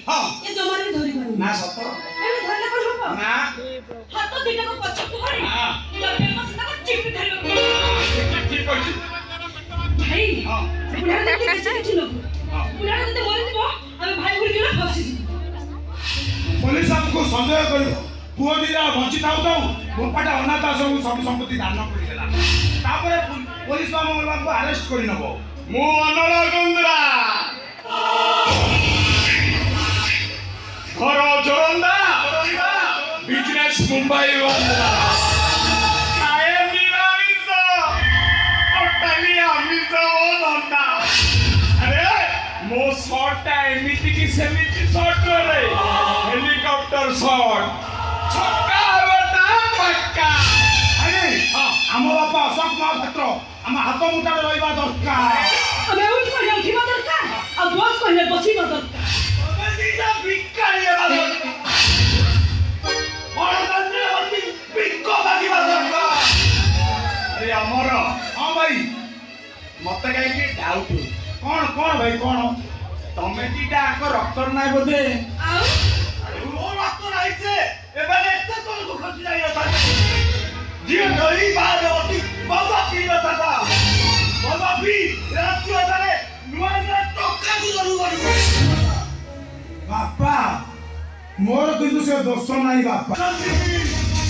हां ये जमारे भी धरी पानी ना सत एमे धरले पर हो ना हाथ दिटा को पछ को हरी हां लगे को सदा को चिप धरि ठीक अछि भाई हां बुढ़ा देखते किसी लोग हां बुढ़ा जते मरि जीवो हम भाई गुली के फसी पुलिस हमको संदेह करियो पुओ दिरा बंची थाउ थाउ गोपाटा अनाथ आश्रम सब संपत्ति दान करि देला तापरे पुलिस मामला को अरेस्ट करि नबो मु अनल गंद्रा घर जोरंदा बिजनेस मुंबई वंदरा आए निरामिष टोटली आमिष नंदा अरे मो शॉट एमिति की सेमिति शॉट रे हेलीकॉप्टर शॉट छक्का बेटा पक्का अरे हां हम बापा अशोक महापात्र हम हाथ मुठारे रहिबा दरकार अबे उठ को उठिबा दरकार आ बस को बसिबा दरकार अबे दीदा भिखारी बाबा बड़ दंडे होती भिक्को मागिबा दरकार अरे हमर हां भाई मते काई की डाउट कौन भाई कौन तमे दीदा आक रक्तर नाय बोधे आउ अरे वो रक्तर आइছে एबारे एते तो को खची जाई था जी गई बात होती बाबा की बता था बाबा भी रात को तारे नुआ नुआ टक्का की जरूर बापा मोर किंतु से दोष नहीं बापा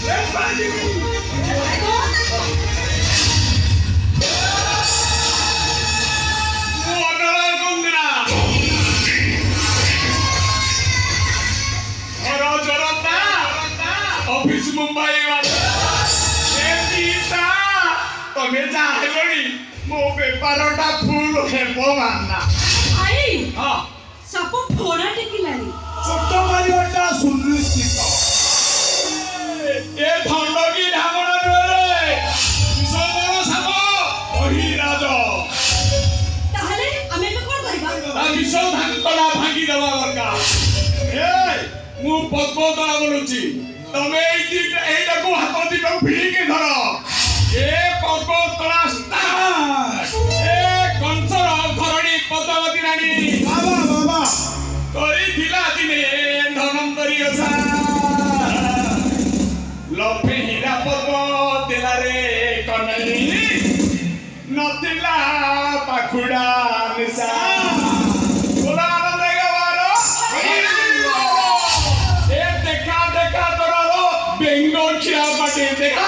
ए बाजी ऑफिस मुंबई तमें जानी मो बेपारटा फुल हेबो माना आई हां सापो फोड़ा टेकिलानी छोट मारिवाटा सुनिश्चित ए धंडकी ढामण रे सबरो साप ओही राज ताहले हमें तो कोन करबा ता विश्व धांतला भागी देवा दरकार ए मु पद्मतला बोलुची तमे एटा को हाथ दिटा भिड़ी के धर ए पद्मतला स्टार ए कंसर धरणी पद्मावती रानी बाबा बाबा करी दिला दिने धनंतरी ओसा लपे हीरा पद्म देला रे कनली नतिला पाखुडा निसा बोला आनंद गवारो ए देखा देखा तोरा बेंगोर खिया पाटे देखा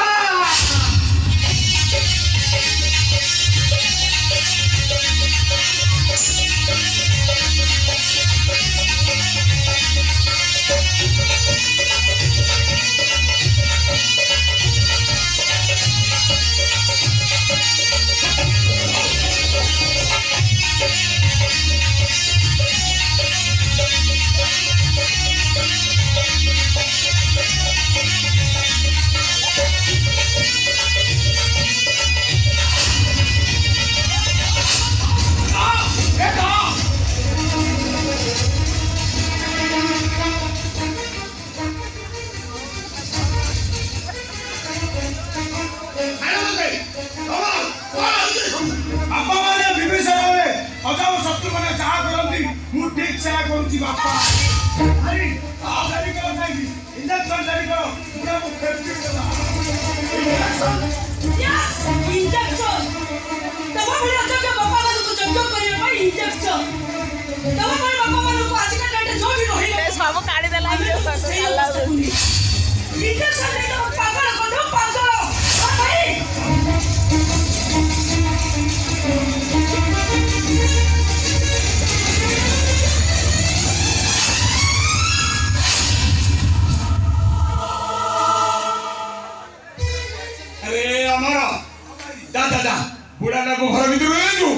बापा अरे जारी करो नहीं इंजेक्शन जारी करो पूरा मुख फेंक देला यस इंजेक्शन तब भले जग बापा मानु को जग करियो भाई इंजेक्शन तब भले बापा मानु को आज का डेट जो भी रही सब काढी देला इंजेक्शन ले तो पागल को पागल हां भाई बुढ़ा ना घर भीतर रहजु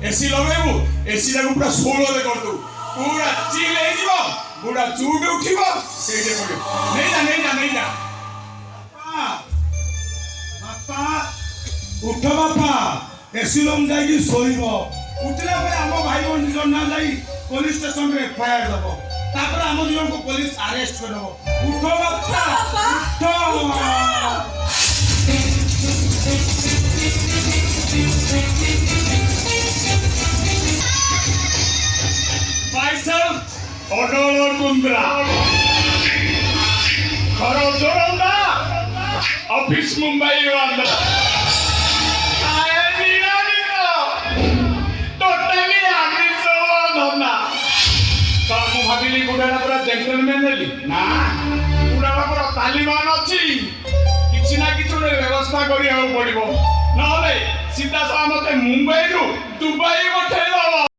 एसी लगेबु एसी लागु पूरा 16 रे कर दू पूरा चिल हे जीवो बुढ़ा चूट उठिबो सेटे पड़े नहीं जा बापा उठ बापा एसी लम जाई सोइबो उठला पर हम भाई बहन जन ना जाई पुलिस स्टेशन रे एफआईआर दबो तापर हम जन को पुलिस अरेस्ट करबो उठ बापा उठ ଅଡଳ କୁନ୍ଦ୍ରା ଘର ଜୋରନ୍ଦା ଅଫିସ ମୁମ୍ବାଇ ବାନ୍ଦ୍ରା ଟୋଟାଲି ଆମିଷ ଧନ୍ଦା ତ ମୁଁ ଭାବିଲି ଗୁଡ଼ାଟା ପୁରା ଜେଣ୍ଟଲମ୍ୟାନ୍ ହେଲି ନା ଗୁଡ଼ାଟା ପୁରା ତାଲିବାନ ଅଛି କିଛି ନା କିଛି ଗୋଟେ ବ୍ୟବସ୍ଥା କରିବାକୁ ପଡ଼ିବ ନହେଲେ ସିଧା ମତେ ମୁମ୍ବାଇରୁ ଦୁବାଇ ପଠେଇଦବ।